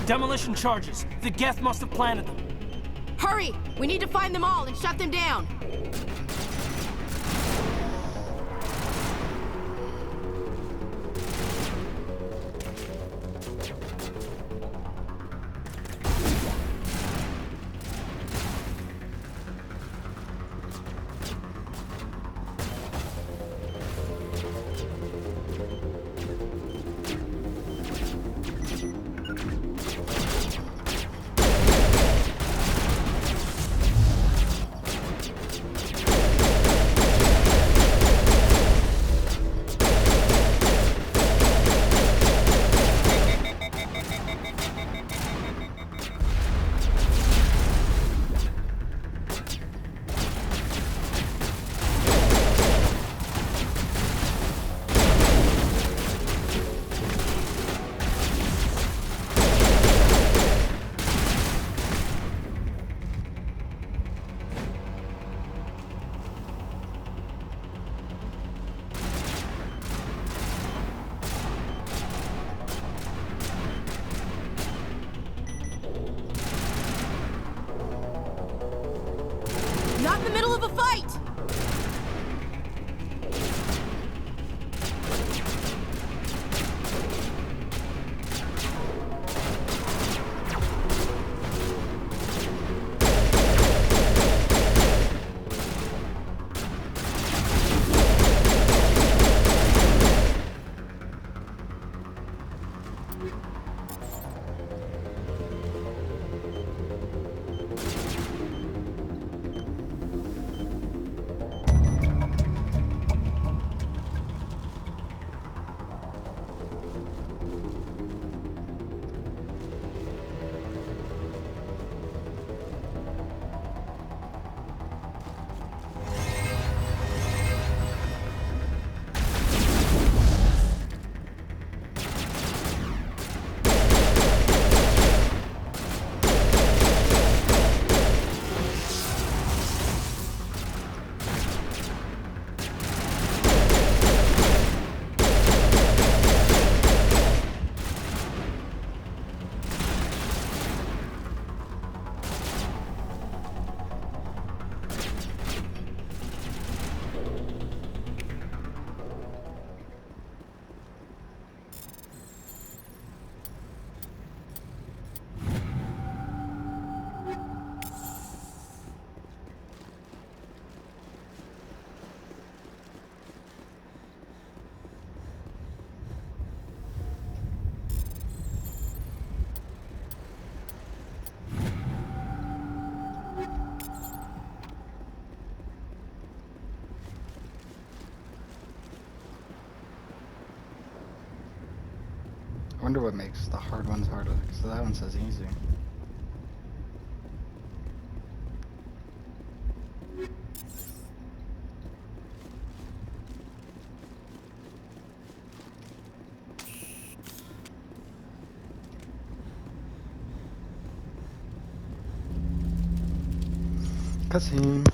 Demolition charges. The Geth must have planted them. Hurry! We need to find them all and shut them down! Not in the middle of a fight! I wonder what makes the hard ones harder, so that one says easy. Cutscene.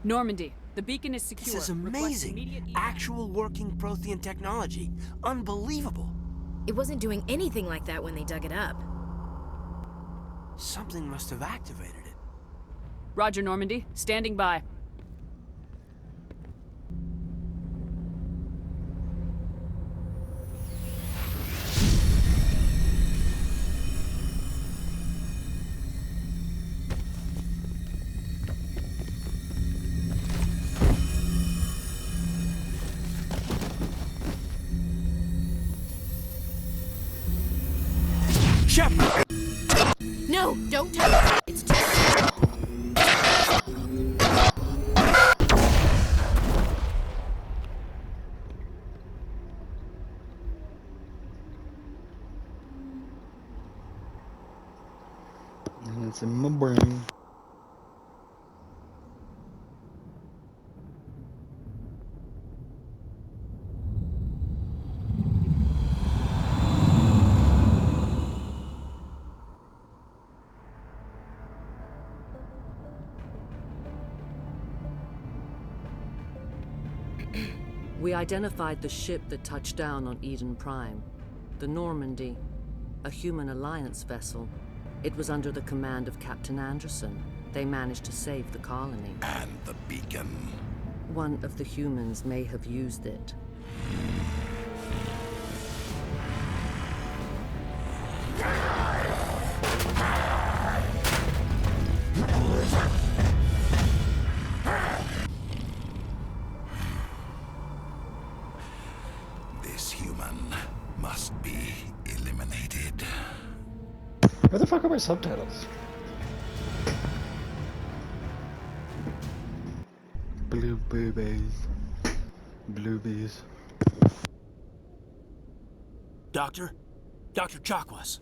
Normandy, the beacon is secure. This is amazing. Actual working Prothean technology. Unbelievable. It wasn't doing anything like that when they dug it up. Something must have activated it. Roger, Normandy. Standing by. Shepard! No, don't touch it. It's too small. And it's in my brain. We identified the ship that touched down on Eden Prime. The Normandy. A human alliance vessel. It was under the command of Captain Anderson. They managed to save the colony. And the beacon. One of the humans may have used it. This human must be eliminated. Where the fuck are my subtitles? Blue boobies. Bluebies. Doctor? Dr. Chakwas.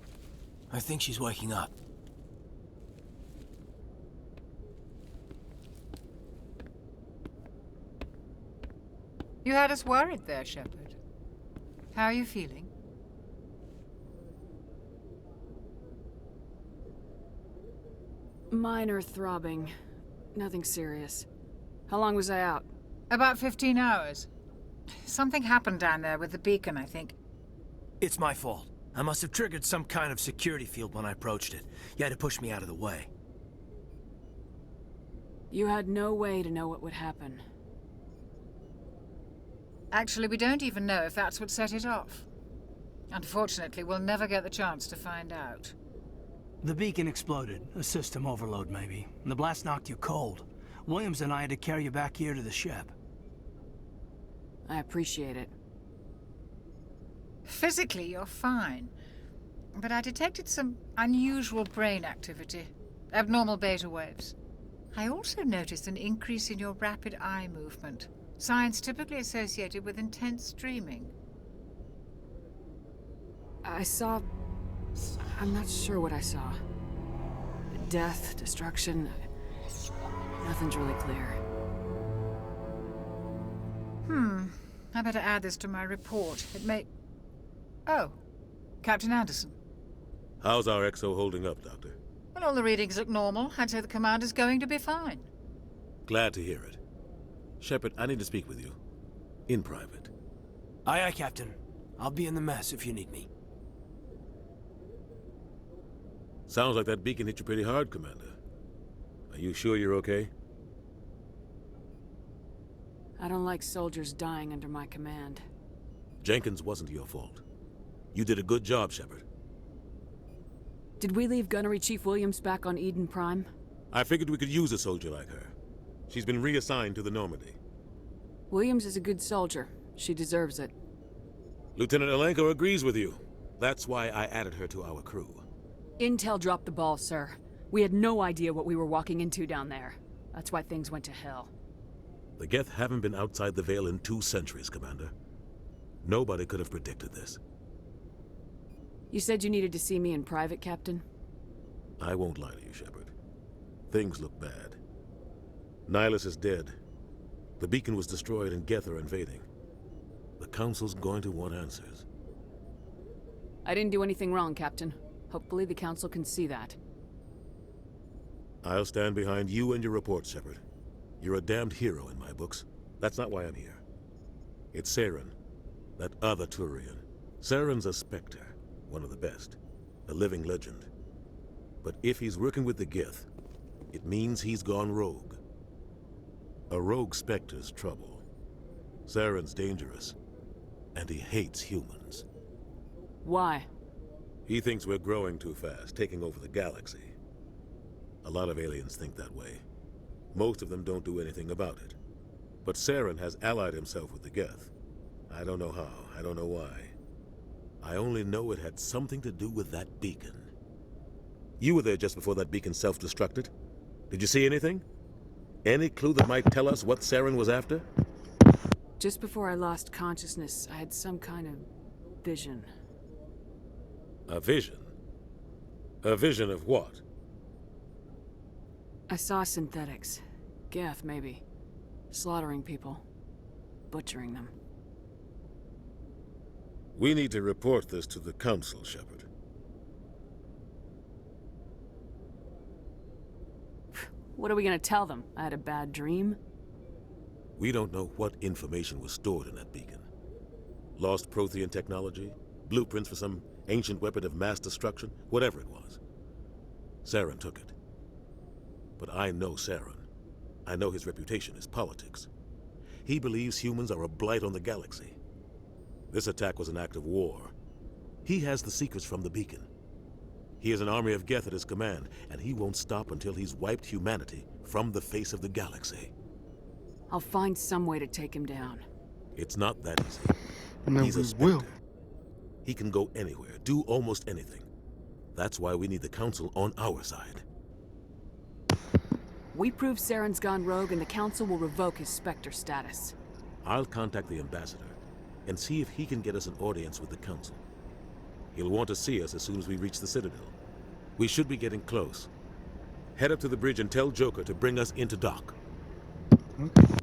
I think she's waking up. You had us worried there, Shepard. How are you feeling? Minor throbbing. Nothing serious. How long was I out? About 15 hours. Something happened down there with the beacon, I think. It's my fault. I must have triggered some kind of security field when I approached it. You had to push me out of the way. You had no way to know what would happen. Actually, we don't even know if that's what set it off. Unfortunately, we'll never get the chance to find out. The beacon exploded. A system overload, maybe. And the blast knocked you cold. Williams and I had to carry you back here to the ship. I appreciate it. Physically, you're fine. But I detected some unusual brain activity. Abnormal beta waves. I also noticed an increase in your rapid eye movement. Signs typically associated with intense dreaming. I saw... I'm not sure what I saw. Death, destruction... Nothing's really clear. I better add this to my report. It may... Oh, Captain Anderson. How's our XO holding up, Doctor? Well, all the readings look normal. I'd say the commander's going to be fine. Glad to hear it. Shepard, I need to speak with you. In private. Aye, aye, Captain. I'll be in the mess if you need me. Sounds like that beacon hit you pretty hard, Commander. Are you sure you're okay? I don't like soldiers dying under my command. Jenkins wasn't your fault. You did a good job, Shepard. Did we leave Gunnery Chief Williams back on Eden Prime? I figured we could use a soldier like her. She's been reassigned to the Normandy. Williams is a good soldier. She deserves it. Lieutenant Alenko agrees with you. That's why I added her to our crew. Intel dropped the ball, sir. We had no idea what we were walking into down there. That's why things went to hell. The Geth haven't been outside the Veil in 2 centuries, Commander. Nobody could have predicted this. You said you needed to see me in private, Captain? I won't lie to you, Shepard. Things look bad. Nihilus is dead. The beacon was destroyed and Geth are invading. The Council's going to want answers. I didn't do anything wrong, Captain. Hopefully the Council can see that. I'll stand behind you and your report, Shepard. You're a damned hero in my books. That's not why I'm here. It's Saren, that other Turian. Saren's a Spectre, one of the best, a living legend. But if he's working with the Geth, it means he's gone rogue. A rogue Spectre's trouble. Saren's dangerous, and he hates humans. Why? He thinks we're growing too fast, taking over the galaxy. A lot of aliens think that way. Most of them don't do anything about it. But Saren has allied himself with the Geth. I don't know how, I don't know why. I only know it had something to do with that beacon. You were there just before that beacon self-destructed. Did you see anything? Any clue that might tell us what Saren was after? Just before I lost consciousness, I had some kind of vision. A vision? A vision of what? I saw synthetics. Geth, maybe. Slaughtering people. Butchering them. We need to report this to the Council, Shepard. What are we gonna tell them? I had a bad dream? We don't know what information was stored in that beacon. Lost Prothean technology, blueprints for some ancient weapon of mass destruction, whatever it was. Saren took it. But I know Saren. I know his reputation is politics. He believes humans are a blight on the galaxy. This attack was an act of war. He has the secrets from the beacon. He has an army of Geth at his command, and he won't stop until he's wiped humanity from the face of the galaxy. I'll find some way to take him down. It's not that easy. No, He's a we Spectre. will. He can go anywhere, do almost anything. That's why we need the Council on our side. We prove Saren's gone rogue and the Council will revoke his Spectre status. I'll contact the Ambassador and see if he can get us an audience with the Council. He'll want to see us as soon as we reach the Citadel. We should be getting close. Head up to the bridge and tell Joker to bring us into dock. Okay.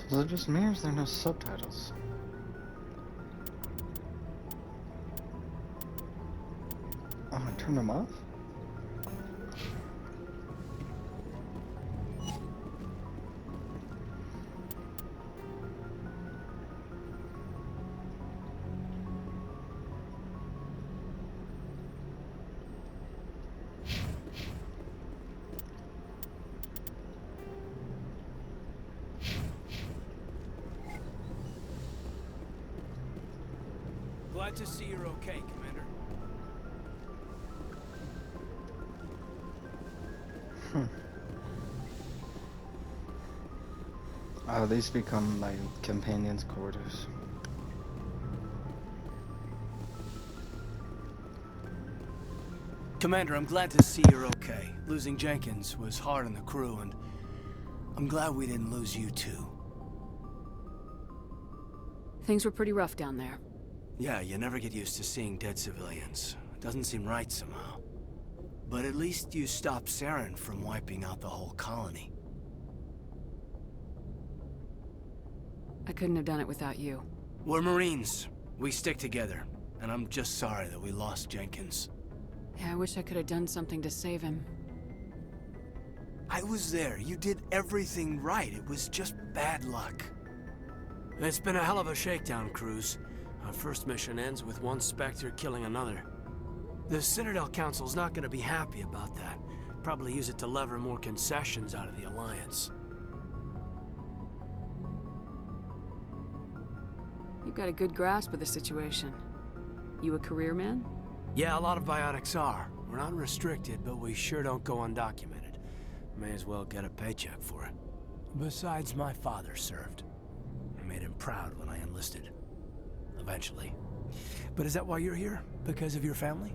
So is it just me or is there no subtitles? Oh, I turned them off? Glad to see you're okay, Commander. These become my companions' quarters. Commander, I'm glad to see you're okay. Losing Jenkins was hard on the crew, and I'm glad we didn't lose you too. Things were pretty rough down there. Yeah, you never get used to seeing dead civilians. It doesn't seem right somehow. But at least you stopped Saren from wiping out the whole colony. I couldn't have done it without you. We're Marines. We stick together. And I'm just sorry that we lost Jenkins. Yeah, I wish I could have done something to save him. I was there. You did everything right. It was just bad luck. It's been a hell of a shakedown, Cruz. Our first mission ends with one Spectre killing another. The Citadel Council's not going to be happy about that. Probably use it to lever more concessions out of the Alliance. You've got a good grasp of the situation. You a career man? Yeah, a lot of biotics are. We're not restricted, but we sure don't go undocumented. May as well get a paycheck for it. Besides, my father served. I made him proud when I enlisted. Eventually. But is that why you're here? Because of your family?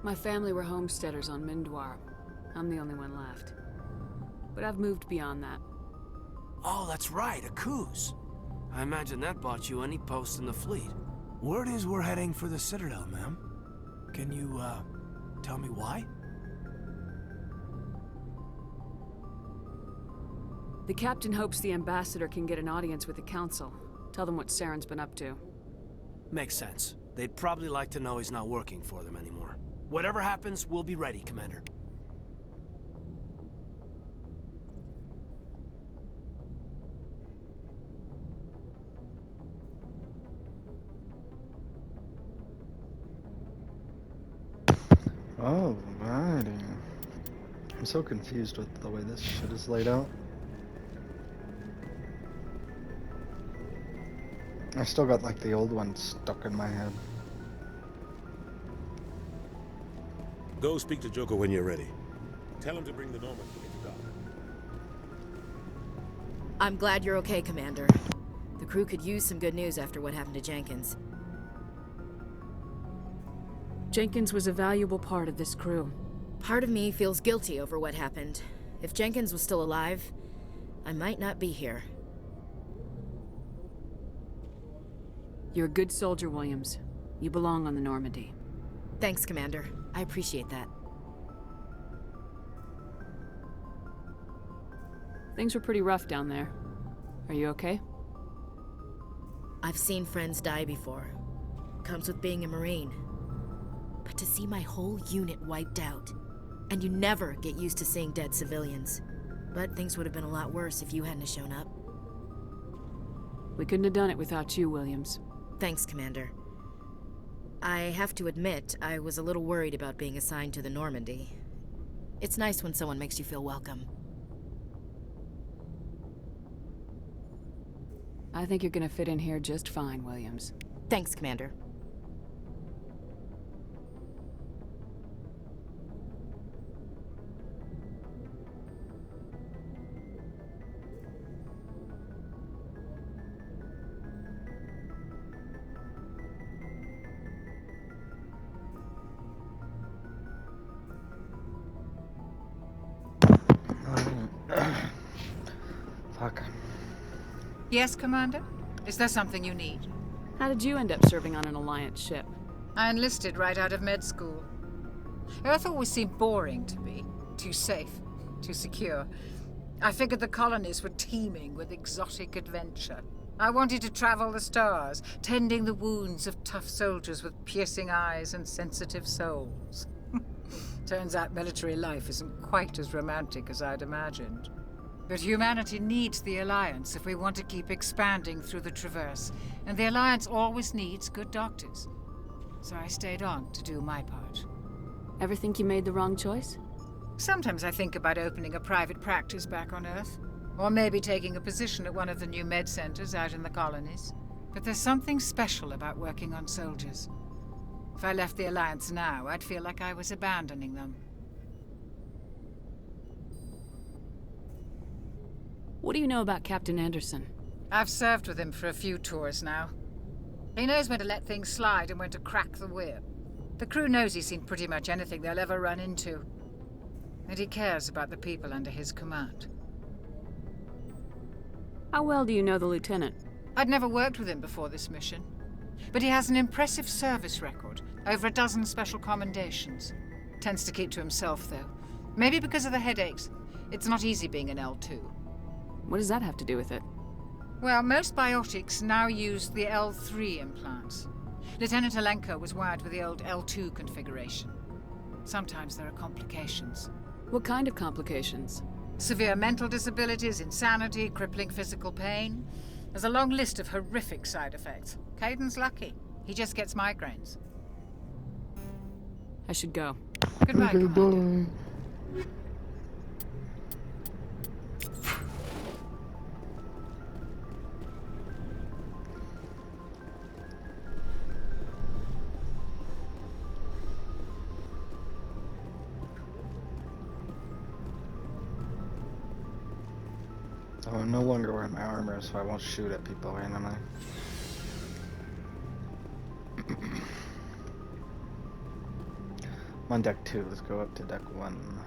My family were homesteaders on Mindwar. I'm the only one left. But I've moved beyond that. Oh, that's right, a Coos. I imagine that bought you any post in the fleet. Word is we're heading for the Citadel, ma'am. Can you, tell me why? The captain hopes the ambassador can get an audience with the council. Tell them what Saren's been up to. Makes sense. They'd probably like to know he's not working for them anymore. Whatever happens, we'll be ready, Commander. Alrighty. I'm so confused with the way this shit is laid out. I still got like the old one stuck in my head. Go speak to Joker when you're ready. Tell him to bring the Norman into dock. I'm glad you're okay, Commander. The crew could use some good news after what happened to Jenkins. Jenkins was a valuable part of this crew. Part of me feels guilty over what happened. If Jenkins was still alive, I might not be here. You're a good soldier, Williams. You belong on the Normandy. Thanks, Commander. I appreciate that. Things were pretty rough down there. Are you okay? I've seen friends die before. Comes with being a Marine. But to see my whole unit wiped out, and you never get used to seeing dead civilians. But things would have been a lot worse if you hadn't shown up. We couldn't have done it without you, Williams. Thanks, Commander. I have to admit, I was a little worried about being assigned to the Normandy. It's nice when someone makes you feel welcome. I think you're gonna fit in here just fine, Williams. Thanks, Commander. Fuck. Yes, Commander? Is there something you need? How did you end up serving on an Alliance ship? I enlisted right out of med school. Earth always seemed boring to me. Too safe, too secure. I figured the colonies were teeming with exotic adventure. I wanted to travel the stars, tending the wounds of tough soldiers with piercing eyes and sensitive souls. Turns out military life isn't quite as romantic as I'd imagined. But humanity needs the Alliance if we want to keep expanding through the Traverse, and the Alliance always needs good doctors. So I stayed on to do my part. Ever think you made the wrong choice? Sometimes I think about opening a private practice back on Earth, or maybe taking a position at one of the new med centers out in the colonies. But there's something special about working on soldiers. If I left the Alliance now, I'd feel like I was abandoning them. What do you know about Captain Anderson? I've served with him for a few tours now. He knows when to let things slide and when to crack the whip. The crew knows he's seen pretty much anything they'll ever run into. And he cares about the people under his command. How well do you know the lieutenant? I'd never worked with him before this mission. But he has an impressive service record, over a dozen special commendations. Tends to keep to himself, though. Maybe because of the headaches. It's not easy being an L2. What does that have to do with it? Well, most biotics now use the L3 implants. Lieutenant Alenko was wired with the old L2 configuration. Sometimes there are complications. What kind of complications? Severe mental disabilities, insanity, crippling physical pain. There's a long list of horrific side effects. Caden's lucky. He just gets migraines. I should go. Goodbye, Commander. Oh, I'm no longer wearing my armor, so I won't shoot at people randomly. I'm on deck 2, let's go up to deck 1.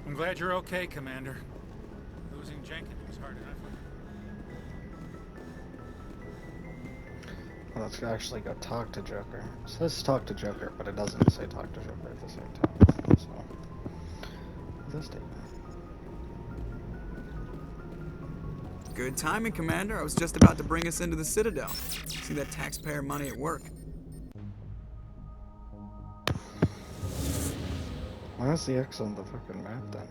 I'm glad you're okay, Commander. Losing Jenkins was hard enough. Well, let's actually go talk to Joker. It says talk to Joker, but it doesn't say talk to Joker at the same time. So, this statement. Good timing, Commander. I was just about to bring us into the Citadel. See that taxpayer money at work. Where's the X on the fucking map then?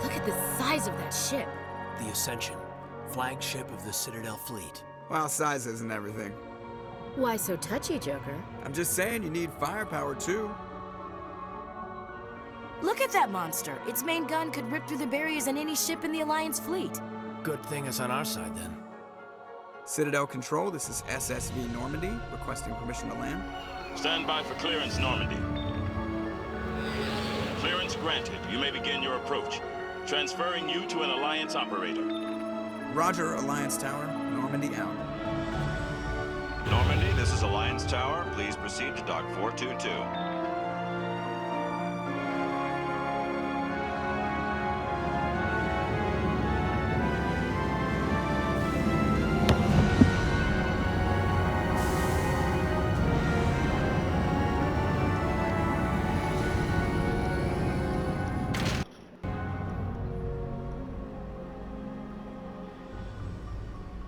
Look at the size of that ship. The Ascension, flagship of the Citadel fleet. Well, size isn't everything. Why so touchy, Joker? I'm just saying you need firepower too. Look at that monster. Its main gun could rip through the barriers in any ship in the Alliance fleet. Good thing it's on our side, then. Citadel Control, this is SSV Normandy, requesting permission to land. Stand by for clearance, Normandy. Clearance granted. You may begin your approach. Transferring you to an Alliance operator. Roger, Alliance Tower. Normandy out. Normandy, this is Alliance Tower. Please proceed to Dock 422.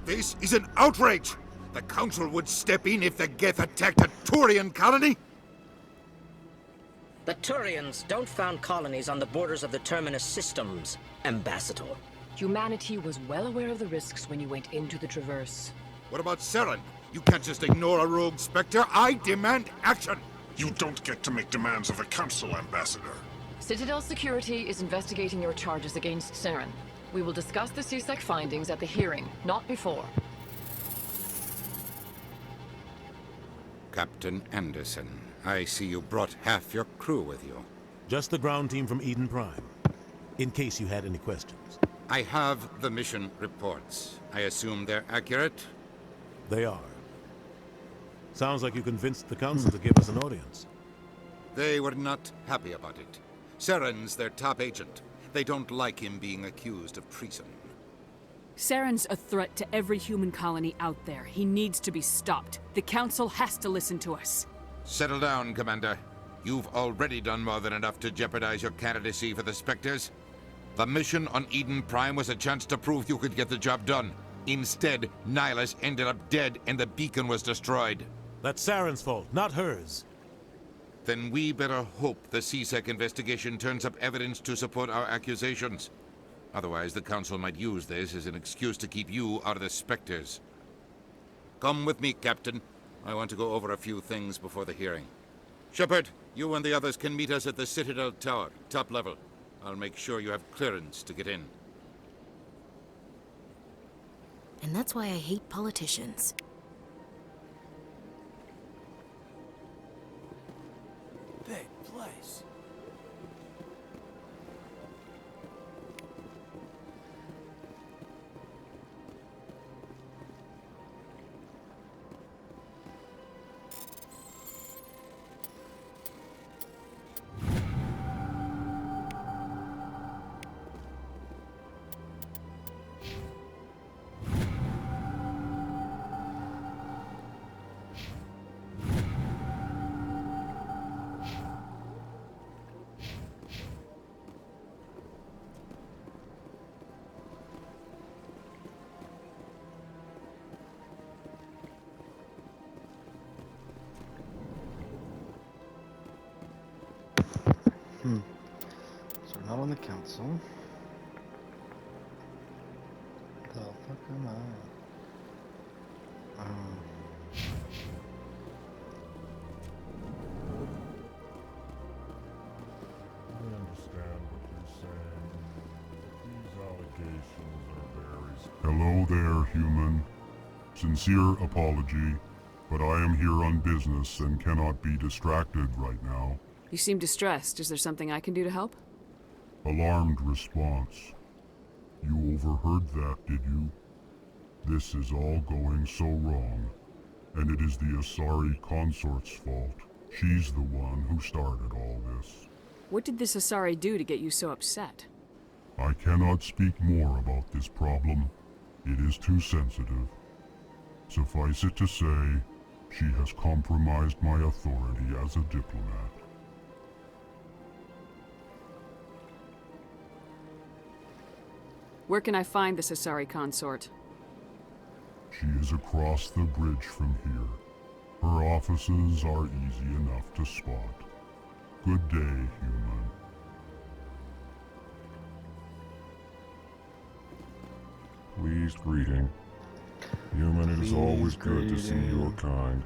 This is an outrage! The Council would step in if the Geth attacked a Turian colony? The Turians don't found colonies on the borders of the Terminus systems, Ambassador. Humanity was well aware of the risks when you went into the Traverse. What about Saren? You can't just ignore a rogue Spectre. I demand action! You don't get to make demands of the Council, Ambassador. Citadel Security is investigating your charges against Saren. We will discuss the CSEC findings at the hearing, not before. Captain Anderson, I see you brought half your crew with you. Just the ground team from Eden Prime, in case you had any questions. I have the mission reports. I assume they're accurate? They are. Sounds like you convinced the Council to give us an audience. They were not happy about it. Saren's their top agent. They don't like him being accused of treason. Saren's a threat to every human colony out there. He needs to be stopped. The Council has to listen to us. Settle down, Commander. You've already done more than enough to jeopardize your candidacy for the Spectres. The mission on Eden Prime was a chance to prove you could get the job done. Instead, Nihilus ended up dead and the beacon was destroyed. That's Saren's fault, not hers. Then we better hope the CSEC investigation turns up evidence to support our accusations. Otherwise, the Council might use this as an excuse to keep you out of the Spectres. Come with me, Captain. I want to go over a few things before the hearing. Shepard, you and the others can meet us at the Citadel Tower, top level. I'll make sure you have clearance to get in. And that's why I hate politicians. Big place. So we're not on the Council. The fuck am I? I understand what you're saying. These allegations are very... Hello there, human. Sincere apology, but I am here on business and cannot be distracted right now. You seem distressed. Is there something I can do to help? Alarmed response. You overheard that, did you? This is all going so wrong, and it is the Asari consort's fault. She's the one who started all this. What did this Asari do to get you so upset? I cannot speak more about this problem. It is too sensitive. Suffice it to say, she has compromised my authority as a diplomat. Where can I find this Asari consort? She is across the bridge from here. Her offices are easy enough to spot. Good day, human. Pleased greeting. Human, it is always good to Please, see your kind.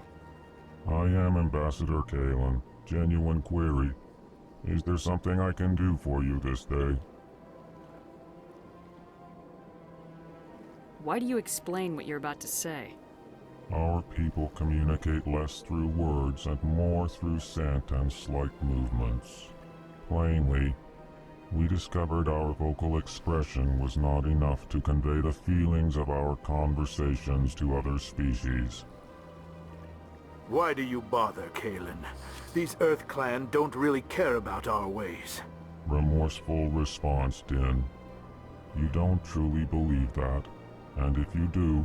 I am Ambassador Kalen. Genuine query. Is there something I can do for you this day? Why do you explain what you're about to say? Our people communicate less through words and more through scent and slight movements. Plainly, we discovered our vocal expression was not enough to convey the feelings of our conversations to other species. Why do you bother, Kalen? These Earth Clan don't really care about our ways. Remorseful response, Din. You don't truly believe that, and if you do,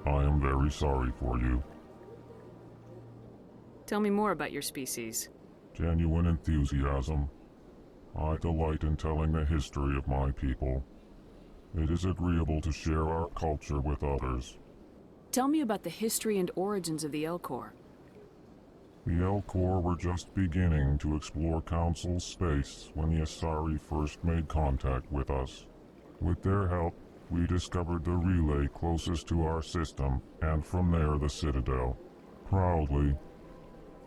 I am very sorry for you. Tell me more about your species. Genuine enthusiasm. I delight in telling the history of my people. It is agreeable to share our culture with others. Tell me about the history and origins of the Alcor. The Alcor were just beginning to explore Council space when the Asari first made contact with us. With their help, we discovered the relay closest to our system, and from there the Citadel. Proudly,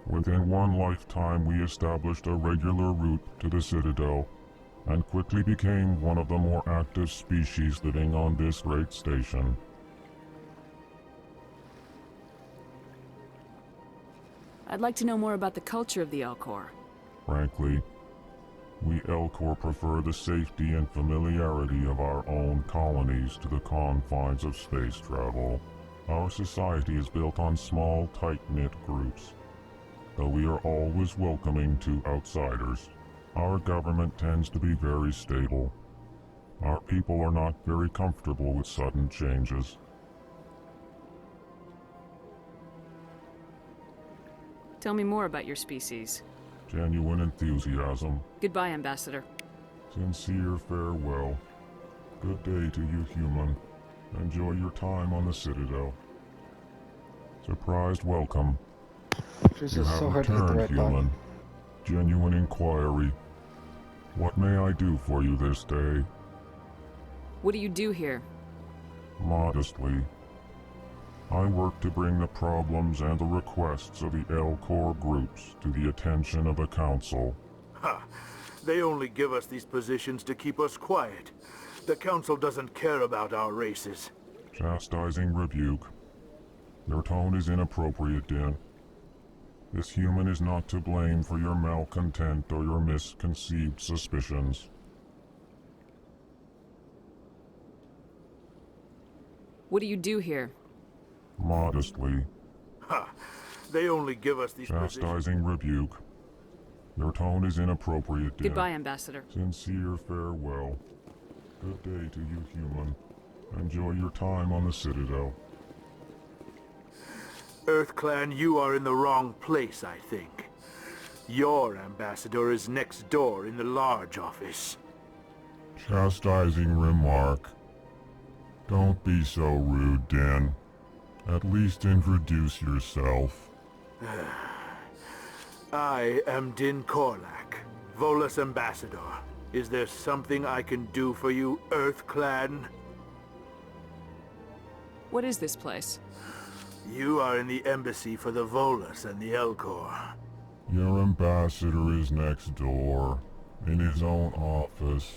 within one lifetime we established a regular route to the Citadel, and quickly became one of the more active species living on this great station. I'd like to know more about the culture of the Alcor. Frankly, we Alcor prefer the safety and familiarity of our own colonies to the confines of space travel. Our society is built on small, tight-knit groups. Though we are always welcoming to outsiders, our government tends to be very stable. Our people are not very comfortable with sudden changes. Tell me more about your species. Genuine enthusiasm. Goodbye, Ambassador. Sincere farewell. Good day to you, human. Enjoy your time on the Citadel. Surprised welcome. This You is have so hard to hit the returned, right human. button. Genuine inquiry. What may I do for you this day? What do you do here? Modestly. I work to bring the problems and the requests of the Alcor groups to the attention of the Council. Ha! They only give us these positions to keep us quiet. The Council doesn't care about our races. Chastising rebuke. Your tone is inappropriate, Din. This human is not to blame for your malcontent or your misconceived suspicions. What do you do here? Modestly. Ha! They only give us these positions. Chastising rebuke. Your tone is inappropriate, Din. Goodbye, Ambassador. Sincere farewell. Good day to you, human. Enjoy your time on the Citadel. Earth Clan, you are in the wrong place, I think. Your ambassador is next door in the large office. Chastising remark. Don't be so rude, Din. At least introduce yourself. I am Din Korlak, Volus Ambassador. Is there something I can do for you, Earth Clan? What is this place? You are in the embassy for the Volus and the Alcor. Your ambassador is next door, in his own office.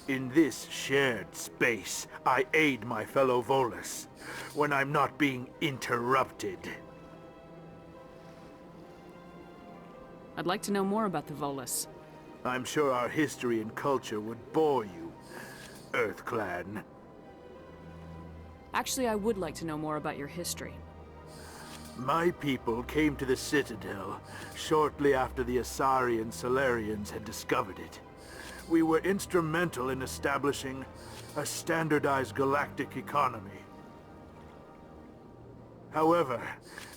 In this shared space, I aid my fellow Volus when I'm not being interrupted. I'd like to know more about the Volus. I'm sure our history and culture would bore you, Earth Clan. Actually, I would like to know more about your history. My people came to the Citadel shortly after the Asari and Solarians had discovered it. We were instrumental in establishing a standardized galactic economy. However,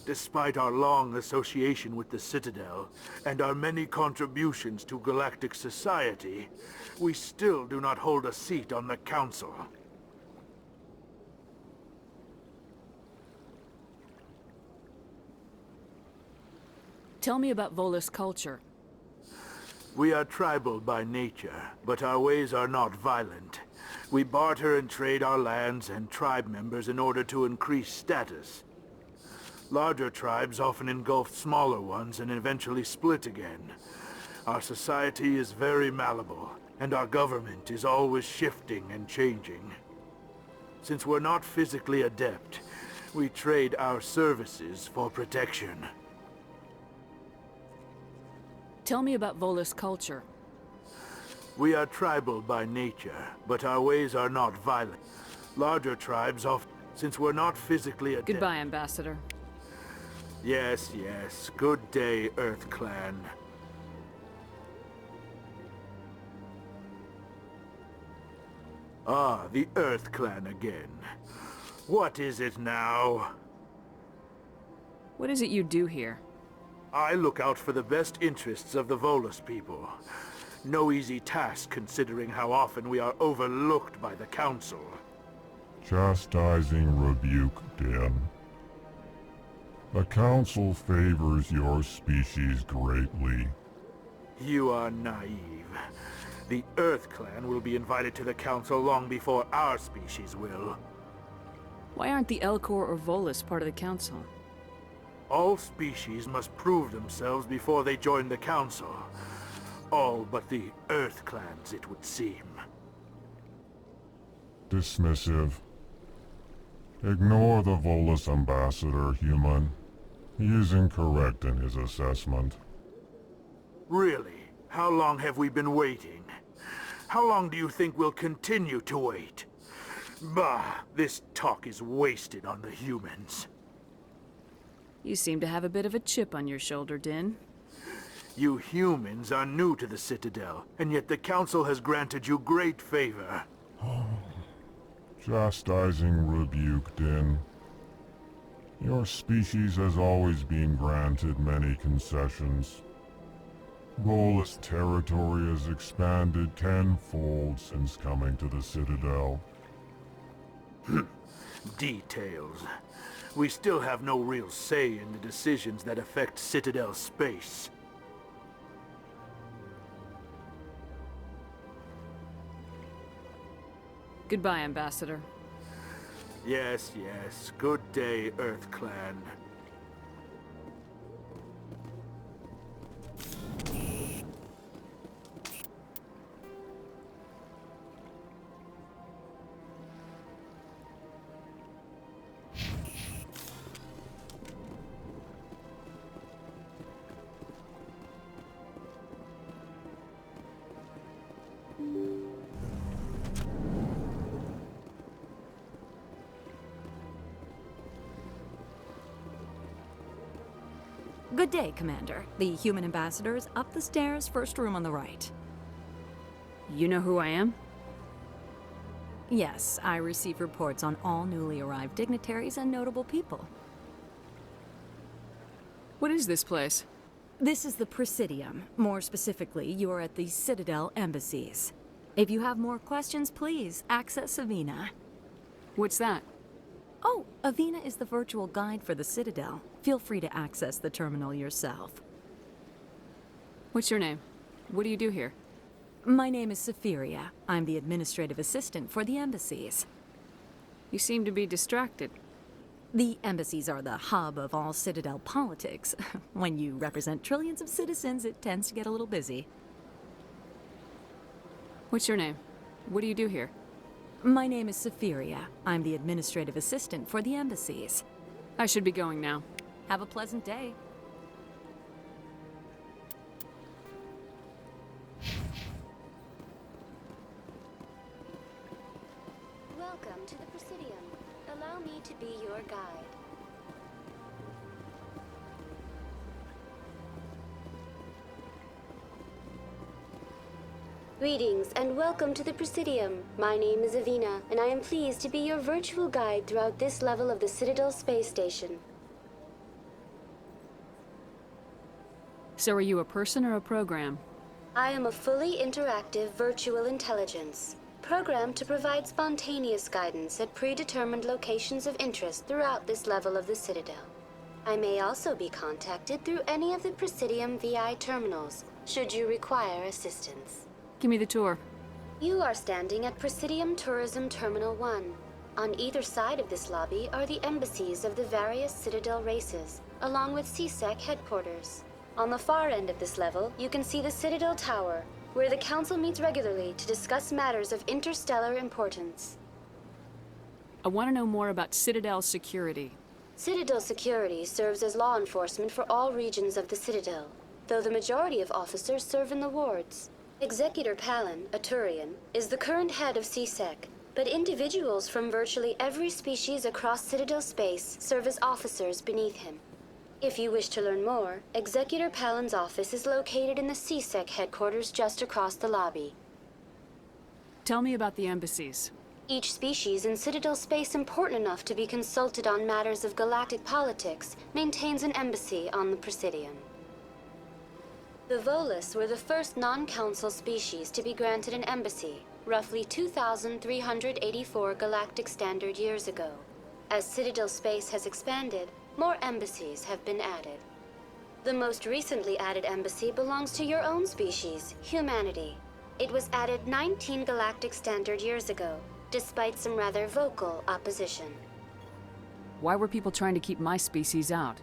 despite our long association with the Citadel and our many contributions to galactic society, we still do not hold a seat on the Council. Tell me about Volus culture. We are tribal by nature, but our ways are not violent. We barter and trade our lands and tribe members in order to increase status. Larger tribes often engulf smaller ones and eventually split again. Our society is very malleable, and our government is always shifting and changing. Since we're not physically adept, we trade our services for protection. Tell me about Volus culture. We are tribal by nature, but our ways are not violent. Larger tribes often, since we're not physically adept. Goodbye, Ambassador. Yes, yes. Good day, Earth Clan. Ah, the Earth Clan again. What is it now? What is it you do here? I look out for the best interests of the Volus people. No easy task considering how often we are overlooked by the Council. Chastising rebuke, Din. The Council favors your species greatly. You are naive. The Earth Clan will be invited to the Council long before our species will. Why aren't the Alcor or Volus part of the Council? All species must prove themselves before they join the Council. All but the Earth Clans, it would seem. Dismissive. Ignore the Volus ambassador, human. He is incorrect in his assessment. Really? How long have we been waiting? How long do you think we'll continue to wait? Bah, this talk is wasted on the humans. You seem to have a bit of a chip on your shoulder, Din. You humans are new to the Citadel, and yet the Council has granted you great favor. Chastising rebuke, Din. Your species has always been granted many concessions. Volus territory has expanded tenfold since coming to the Citadel. Details. We still have no real say in the decisions that affect Citadel space. Goodbye, Ambassador. Yes, yes. Good day, Earth Clan. Good day, Commander. The human ambassador is up the stairs, first room on the right. You know who I am? Yes, I receive reports on all newly arrived dignitaries and notable people. What is this place? This is the Presidium. More specifically, you are at the Citadel Embassies. If you have more questions, please access Avina. What's that? Oh, Avina is the virtual guide for the Citadel. Feel free to access the terminal yourself. What's your name? What do you do here? My name is Safiria. I'm the administrative assistant for the embassies. You seem to be distracted. The embassies are the hub of all Citadel politics. When you represent trillions of citizens, it tends to get a little busy. What's your name? What do you do here? My name is Safiria. I'm the administrative assistant for the embassies. I should be going now. Have a pleasant day. Welcome to the Presidium. Allow me to be your guide. Greetings and welcome to the Presidium. My name is Avina, and I am pleased to be your virtual guide throughout this level of the Citadel space station. So are you a person or a program? I am a fully interactive virtual intelligence, programmed to provide spontaneous guidance at predetermined locations of interest throughout this level of the Citadel. I may also be contacted through any of the Presidium VI terminals, should you require assistance. Give me the tour. You are standing at Presidium Tourism Terminal 1. On either side of this lobby are the embassies of the various Citadel races, along with CSEC headquarters. On the far end of this level, you can see the Citadel Tower, where the Council meets regularly to discuss matters of interstellar importance. I want to know more about Citadel security. Citadel security serves as law enforcement for all regions of the Citadel, though the majority of officers serve in the wards. Executor Palin, a Turian, is the current head of CSEC, but individuals from virtually every species across Citadel space serve as officers beneath him. If you wish to learn more, Executor Palin's office is located in the CSEC headquarters just across the lobby. Tell me about the embassies. Each species in Citadel space important enough to be consulted on matters of galactic politics maintains an embassy on the Presidium. The Volus were the first non-council species to be granted an embassy, roughly 2,384 galactic standard years ago. As Citadel space has expanded, more embassies have been added. The most recently added embassy belongs to your own species, humanity. It was added 19 galactic standard years ago, despite some rather vocal opposition. Why were people trying to keep my species out?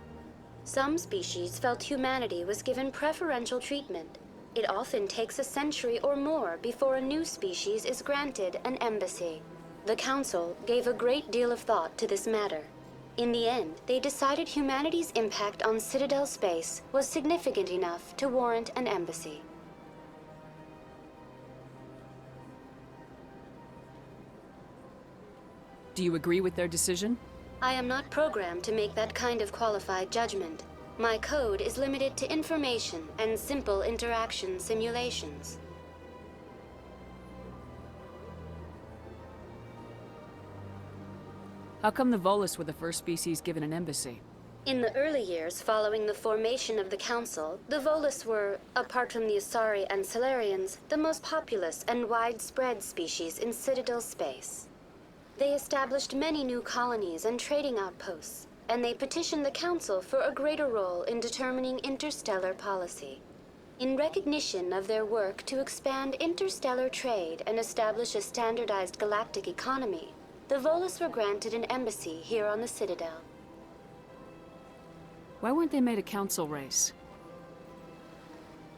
Some species felt humanity was given preferential treatment. It often takes a century or more before a new species is granted an embassy. The Council gave a great deal of thought to this matter. In the end, they decided humanity's impact on Citadel space was significant enough to warrant an embassy. Do you agree with their decision? I am not programmed to make that kind of qualified judgment. My code is limited to information and simple interaction simulations. How come the Volus were the first species given an embassy? In the early years following the formation of the Council, the Volus were, apart from the Asari and Solarians, the most populous and widespread species in Citadel space. They established many new colonies and trading outposts, and they petitioned the Council for a greater role in determining interstellar policy. In recognition of their work to expand interstellar trade and establish a standardized galactic economy, the Volus were granted an embassy here on the Citadel. Why weren't they made a council race?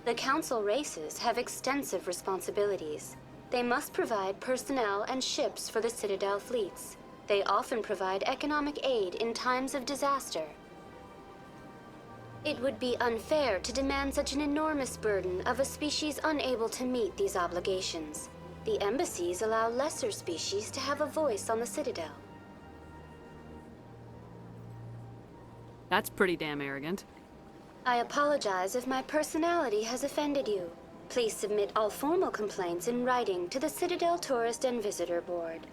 The Council races have extensive responsibilities. They must provide personnel and ships for the Citadel fleets. They often provide economic aid in times of disaster. It would be unfair to demand such an enormous burden of a species unable to meet these obligations. The embassies allow lesser species to have a voice on the Citadel. That's pretty damn arrogant. I apologize if my personality has offended you. Please submit all formal complaints in writing to the Citadel Tourist and Visitor Board.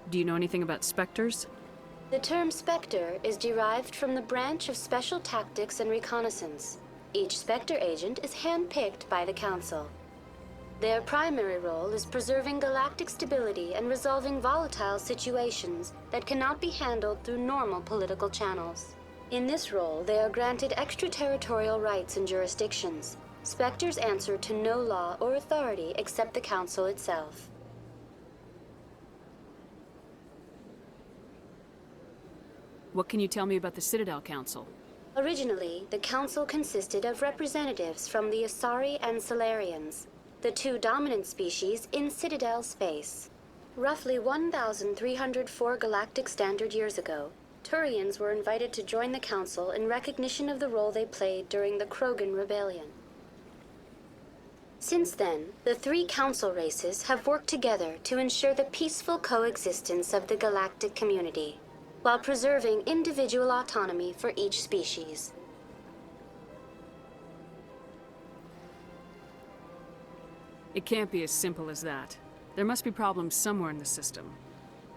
Do you know anything about specters? The term Spectre is derived from the branch of Special Tactics and Reconnaissance. Each Spectre agent is handpicked by the Council. Their primary role is preserving galactic stability and resolving volatile situations that cannot be handled through normal political channels. In this role, they are granted extraterritorial rights and jurisdictions. Spectres answer to no law or authority except the Council itself. What can you tell me about the Citadel Council? Originally, the Council consisted of representatives from the Asari and Solarians, the two dominant species in Citadel space. Roughly 1,304 galactic standard years ago, Turians were invited to join the Council in recognition of the role they played during the Krogan Rebellion. Since then, the three Council races have worked together to ensure the peaceful coexistence of the galactic community, while preserving individual autonomy for each species. It can't be as simple as that. There must be problems somewhere in the system.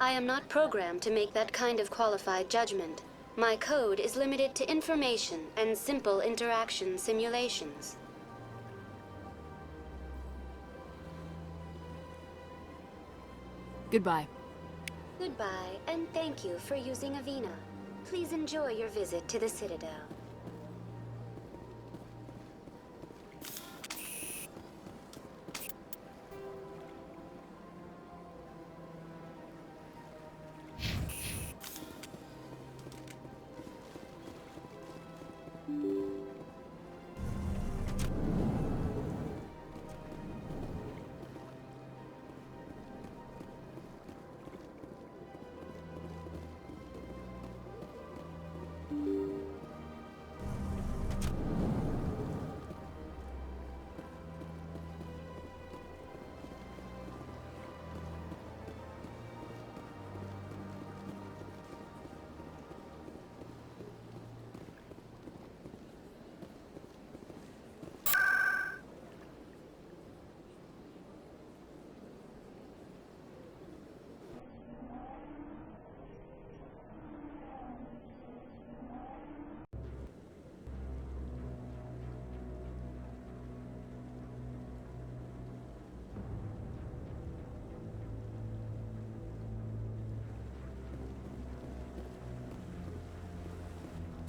I am not programmed to make that kind of qualified judgment. My code is limited to information and simple interaction simulations. Goodbye. Goodbye, and thank you for using Avina. Please enjoy your visit to the Citadel.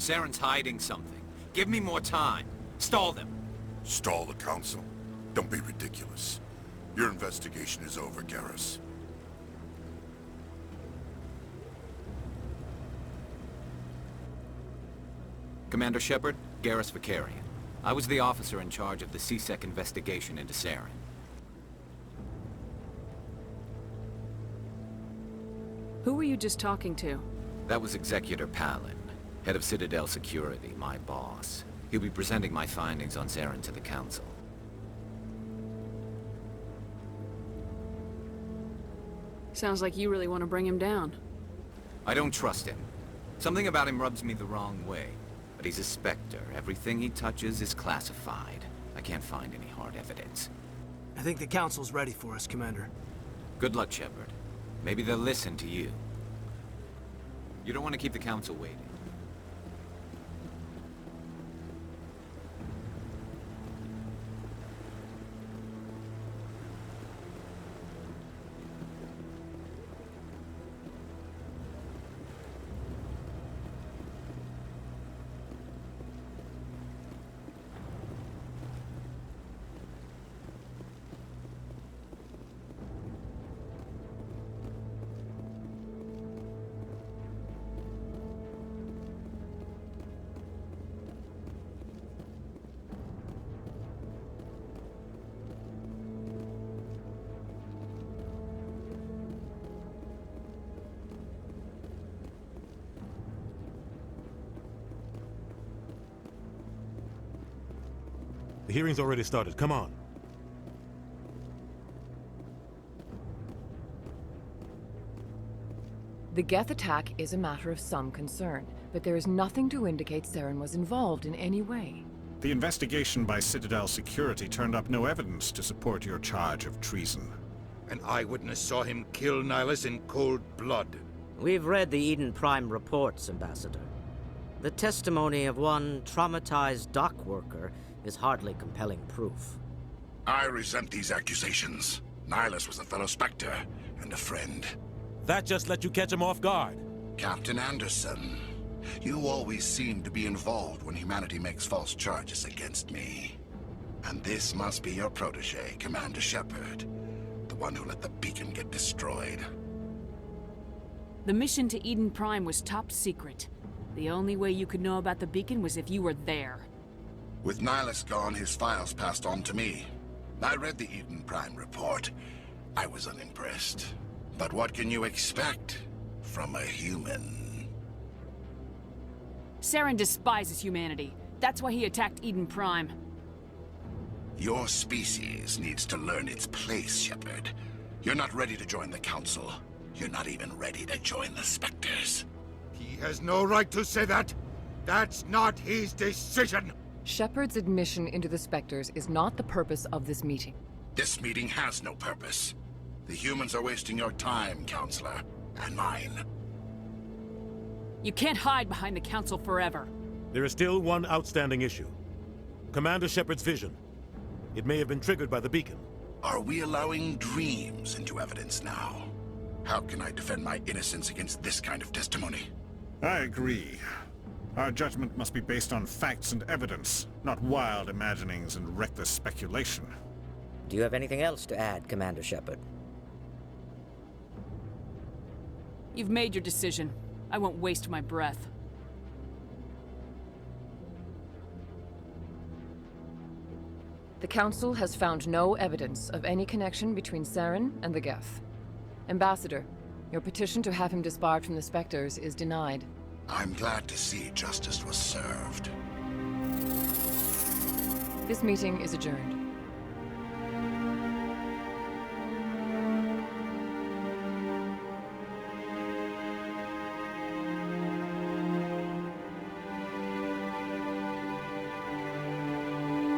Saren's hiding something. Give me more time. Stall them. Stall the Council? Don't be ridiculous. Your investigation is over, Garrus. Commander Shepard, Garrus Vicarian. I was the officer in charge of the CSEC investigation into Saren. Who were you just talking to? That was Executor Palin, head of Citadel Security, my boss. He'll be presenting my findings on Saren to the Council. Sounds like you really want to bring him down. I don't trust him. Something about him rubs me the wrong way. But he's a Spectre. Everything he touches is classified. I can't find any hard evidence. I think the Council's ready for us, Commander. Good luck, Shepard. Maybe they'll listen to you. You don't want to keep the Council waiting. The hearing's already started. Come on. The Geth attack is a matter of some concern, but there is nothing to indicate Saren was involved in any way. The investigation by Citadel Security turned up no evidence to support your charge of treason. An eyewitness saw him kill Nihilus in cold blood. We've read the Eden Prime reports, Ambassador. The testimony of one traumatized dock worker is hardly compelling proof. I resent these accusations. Nihilus was a fellow Spectre and a friend. That just let you catch him off guard. Captain Anderson, you always seem to be involved when humanity makes false charges against me. And this must be your protege, Commander Shepard, the one who let the beacon get destroyed. The mission to Eden Prime was top secret. The only way you could know about the beacon was if you were there. With Nihilus gone, his files passed on to me. I read the Eden Prime report. I was unimpressed. But what can you expect from a human? Saren despises humanity. That's why he attacked Eden Prime. Your species needs to learn its place, Shepard. You're not ready to join the Council. You're not even ready to join the Spectres. He has no right to say that. That's not his decision. Shepard's admission into the Spectres is not the purpose of this meeting. This meeting has no purpose. The humans are wasting your time, Counselor, and mine. You can't hide behind the Council forever. There is still one outstanding issue. Commander Shepard's vision. It may have been triggered by the beacon. Are we allowing dreams into evidence now? How can I defend my innocence against this kind of testimony? I agree. Our judgment must be based on facts and evidence, not wild imaginings and reckless speculation. Do you have anything else to add, Commander Shepard? You've made your decision. I won't waste my breath. The Council has found no evidence of any connection between Saren and the Geth. Ambassador, your petition to have him disbarred from the Spectres is denied. I'm glad to see justice was served. This meeting is adjourned.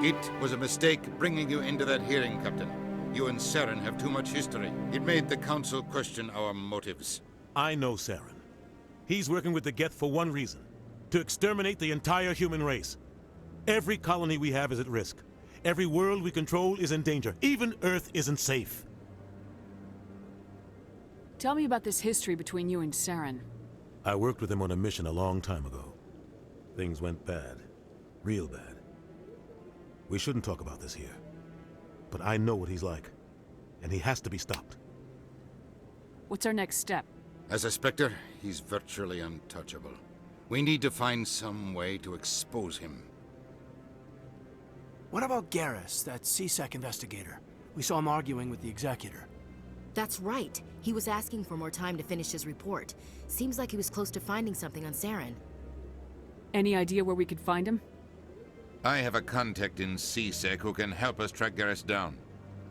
It was a mistake bringing you into that hearing, Captain. You and Saren have too much history. It made the Council question our motives. I know Saren. He's working with the Geth for one reason. To exterminate the entire human race. Every colony we have is at risk. Every world we control is in danger. Even Earth isn't safe. Tell me about this history between you and Saren. I worked with him on a mission a long time ago. Things went bad. Real bad. We shouldn't talk about this here. But I know what he's like. And he has to be stopped. What's our next step? As a Spectre, he's virtually untouchable. We need to find some way to expose him. What about Garrus, that CSEC investigator? We saw him arguing with the Executor. That's right. He was asking for more time to finish his report. Seems like he was close to finding something on Saren. Any idea where we could find him? I have a contact in CSEC who can help us track Garrus down.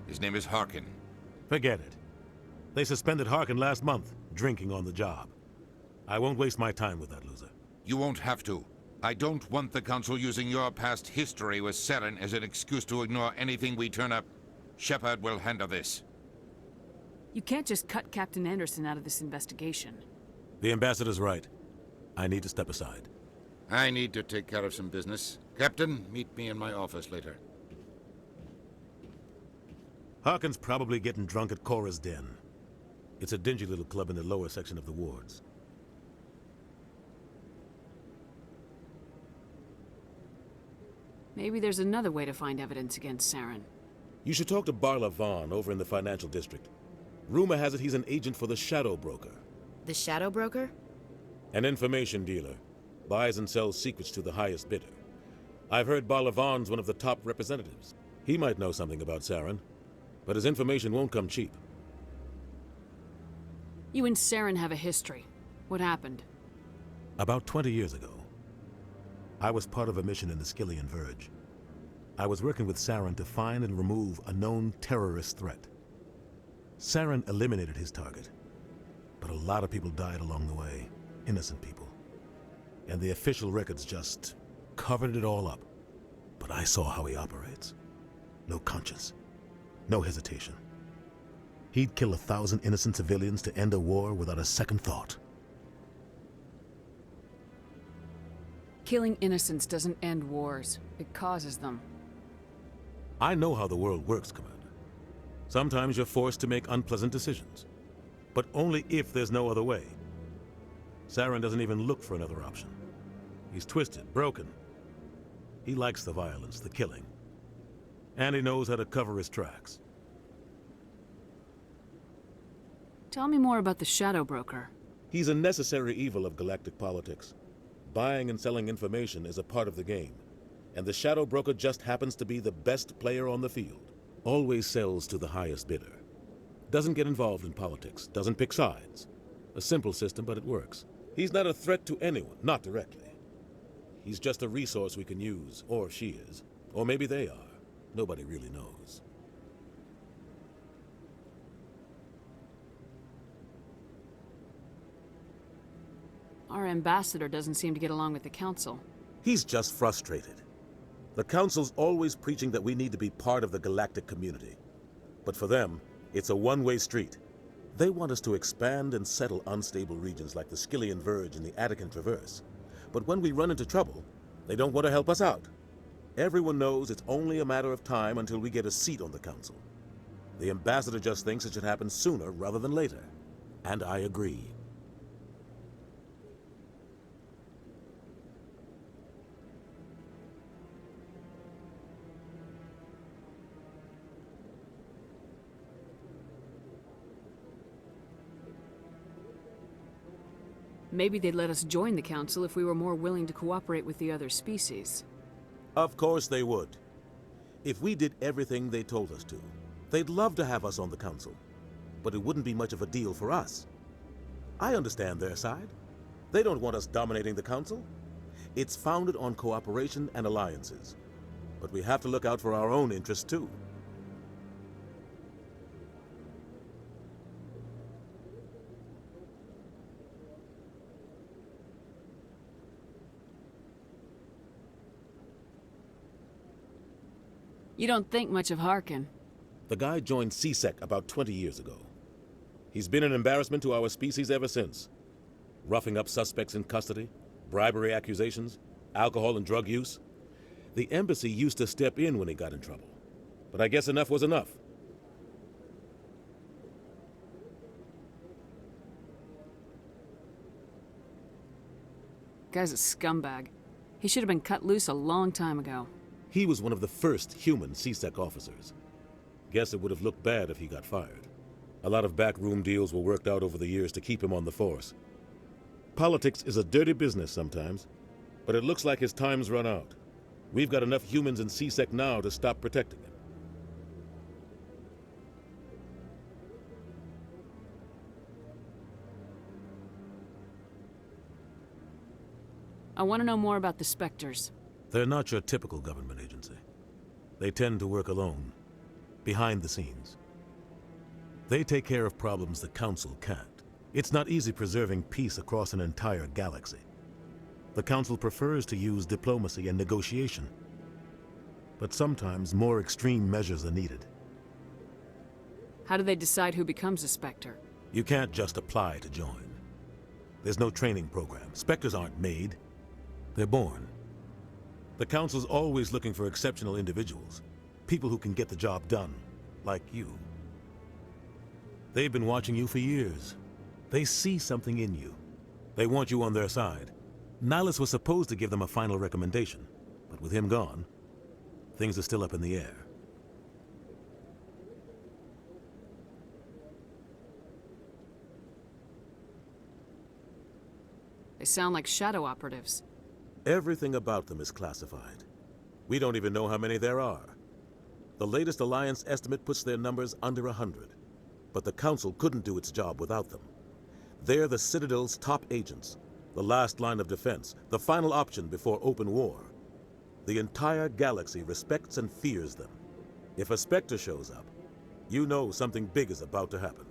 His name is Harkin. Forget it. They suspended Harkin last month, drinking on the job. I won't waste my time with that loser. You won't have to. I don't want the Council using your past history with Saren as an excuse to ignore anything we turn up. Shepard will handle this. You can't just cut Captain Anderson out of this investigation. The Ambassador's right. I need to step aside. I need to take care of some business. Captain, meet me in my office later. Harkin's probably getting drunk at Cora's Den. It's a dingy little club in the lower section of the wards. Maybe there's another way to find evidence against Saren. You should talk to Barla Vaughn over in the financial district. Rumor has it he's an agent for the Shadow Broker. The Shadow Broker? An information dealer. Buys and sells secrets to the highest bidder. I've heard Barla Vaughn's one of the top representatives. He might know something about Saren, but his information won't come cheap. You and Saren have a history. What happened? About 20 years ago, I was part of a mission in the Skillian Verge. I was working with Saren to find and remove a known terrorist threat. Saren eliminated his target, but a lot of people died along the way, innocent people. And the official records just covered it all up. But I saw how he operates. No conscience, no hesitation. He'd kill 1,000 innocent civilians to end a war without a second thought. Killing innocents doesn't end wars. It causes them. I know how the world works, Commander. Sometimes you're forced to make unpleasant decisions. But only if there's no other way. Saren doesn't even look for another option. He's twisted, broken. He likes the violence, the killing. And he knows how to cover his tracks. Tell me more about the Shadow Broker. He's a necessary evil of galactic politics. Buying and selling information is a part of the game. And the Shadow Broker just happens to be the best player on the field. Always sells to the highest bidder. Doesn't get involved in politics, doesn't pick sides. A simple system, but it works. He's not a threat to anyone, not directly. He's just a resource we can use, or she is. Or maybe they are. Nobody really knows. Our ambassador doesn't seem to get along with the Council. He's just frustrated. The Council's always preaching that we need to be part of the galactic community. But for them, it's a one-way street. They want us to expand and settle unstable regions like the Skillian Verge and the Attican Traverse. But when we run into trouble, they don't want to help us out. Everyone knows it's only a matter of time until we get a seat on the Council. The ambassador just thinks it should happen sooner rather than later. And I agree. Maybe they'd let us join the Council if we were more willing to cooperate with the other species. Of course they would. If we did everything they told us to, they'd love to have us on the Council. But it wouldn't be much of a deal for us. I understand their side. They don't want us dominating the Council. It's founded on cooperation and alliances. But we have to look out for our own interests too. You don't think much of Harkin. The guy joined CSEC about 20 years ago. He's been an embarrassment to our species ever since. Roughing up suspects in custody, bribery accusations, alcohol and drug use. The embassy used to step in when he got in trouble. But I guess enough was enough. Guy's a scumbag. He should have been cut loose a long time ago. He was one of the first human C-Sec officers. Guess it would have looked bad if he got fired. A lot of backroom deals were worked out over the years to keep him on the force. Politics is a dirty business sometimes, but it looks like his time's run out. We've got enough humans in C-Sec now to stop protecting him. I want to know more about the Spectres. They're not your typical government agency. They tend to work alone, behind the scenes. They take care of problems the Council can't. It's not easy preserving peace across an entire galaxy. The Council prefers to use diplomacy and negotiation. But sometimes more extreme measures are needed. How do they decide who becomes a Spectre? You can't just apply to join. There's no training program. Spectres aren't made. They're born. The Council's always looking for exceptional individuals. People who can get the job done, like you. They've been watching you for years. They see something in you. They want you on their side. Nihilus was supposed to give them a final recommendation, but with him gone, things are still up in the air. They sound like shadow operatives. Everything about them is classified. We don't even know how many there are. The latest Alliance estimate puts their numbers under 100. But the Council couldn't do its job without them. They're the Citadel's top agents, the last line of defense, the final option before open war. The entire galaxy respects and fears them. If a Spectre shows up, you know something big is about to happen.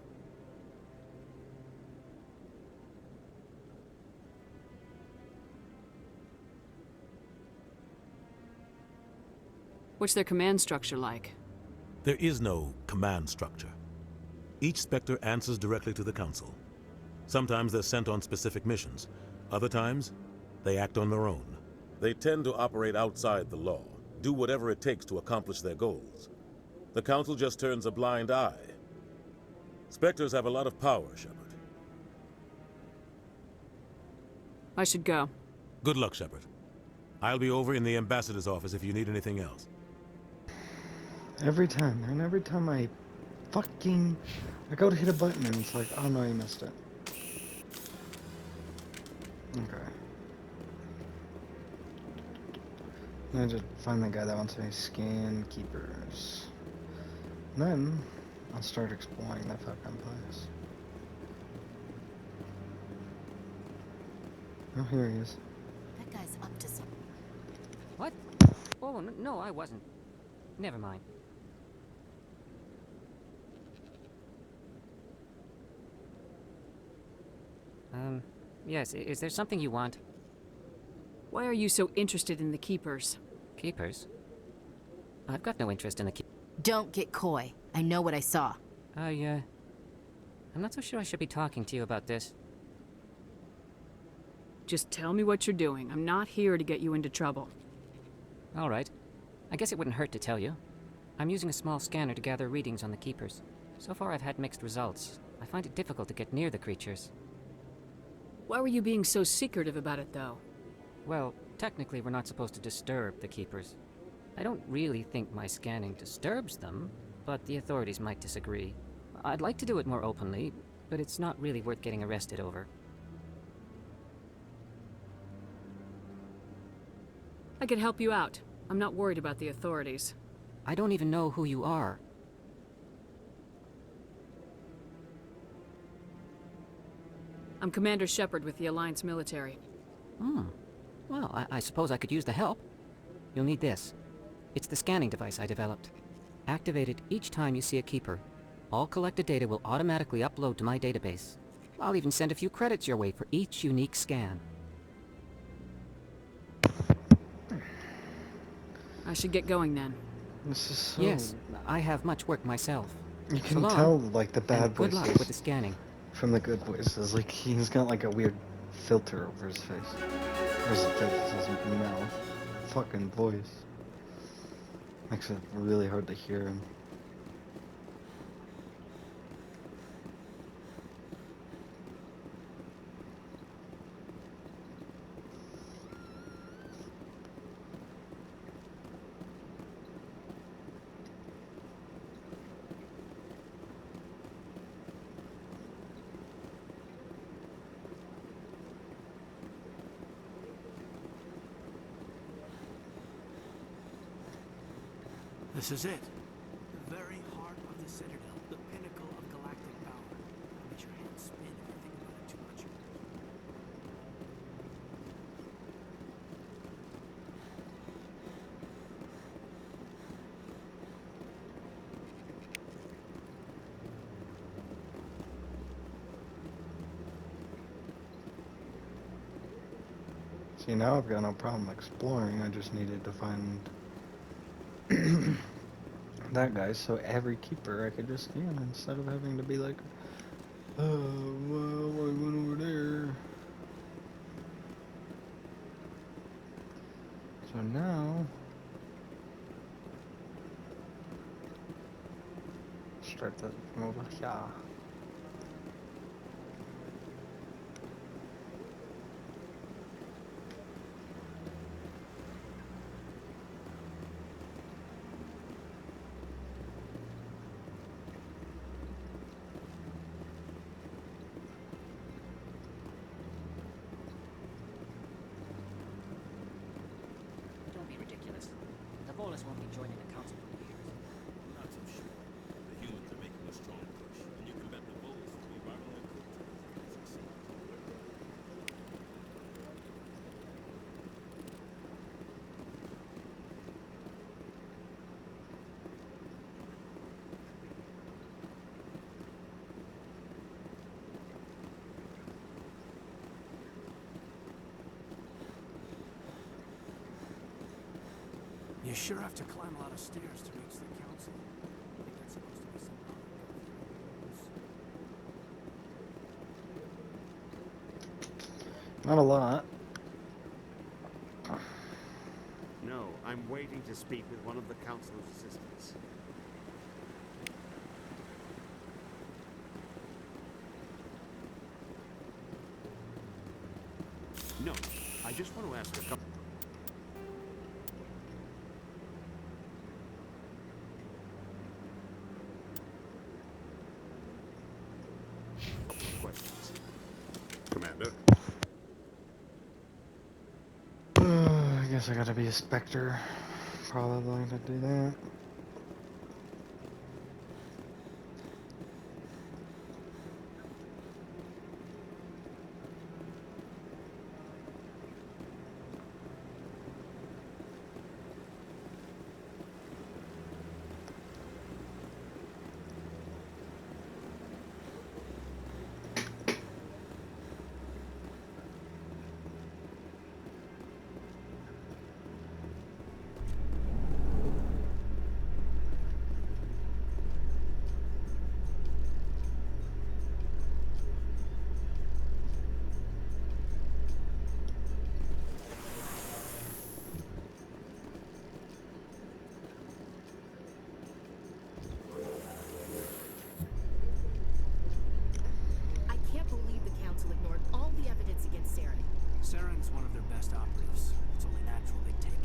What's their command structure like? There is no command structure. Each Spectre answers directly to the Council. Sometimes they're sent on specific missions. Other times, they act on their own. They tend to operate outside the law, do whatever it takes to accomplish their goals. The Council just turns a blind eye. Spectres have a lot of power, Shepard. I should go. Good luck, Shepard. I'll be over in the Ambassador's office if you need anything else. Every time I go to hit a button and it's like, oh no, you missed it. Okay. I just find the guy that wants me to scan keepers. And then I'll start exploring that fucking place. Oh, here he is. That guy's up to something. What? Oh, no, I wasn't. Never mind. Yes, is there something you want? Why are you so interested in the Keepers? Keepers? I've got no interest in the Don't get coy. I know what I saw. I'm not so sure I should be talking to you about this. Just tell me what you're doing. I'm not here to get you into trouble. All right. I guess it wouldn't hurt to tell you. I'm using a small scanner to gather readings on the Keepers. So far I've had mixed results. I find it difficult to get near the creatures. Why were you being so secretive about it, though? Well, technically we're not supposed to disturb the Keepers. I don't really think my scanning disturbs them, but the authorities might disagree. I'd like to do it more openly, but it's not really worth getting arrested over. I can help you out. I'm not worried about the authorities. I don't even know who you are. I'm Commander Shepard with the Alliance military. Well, I suppose I could use the help. You'll need this. It's the scanning device I developed. Activate it each time you see a Keeper. All collected data will automatically upload to my database. I'll even send a few credits your way for each unique scan. I should get going then. This is so... Yes, I have much work myself. You can So long, tell, like, the bad and good voices luck with the scanning. from the good voices. Like, he's got, like, a weird filter over his face. Or his face, his mouth. Fucking voice. Makes it really hard to hear him. This is it. The very heart of the Citadel, the pinnacle of galactic power. It makes your head spin if you think about it too much. See, now I've got no problem exploring. I just needed to find that guy, so every keeper I could just scan instead of having to be like, oh, well, I went over there. So now, start that from over here. Don't be ridiculous. The Bolus won't be joining the council for years. Not so sure. The humans are making a strong push, and you can bet the Bulls will be right on their coattails if they succeed. You sure have to climb a lot of stairs to reach the council. I think that's supposed to be some Not a lot. No, I'm waiting to speak with one of the council's assistants. No, I just want to ask a couple... questions. Commander? I guess I gotta be a Spectre. Probably to do that.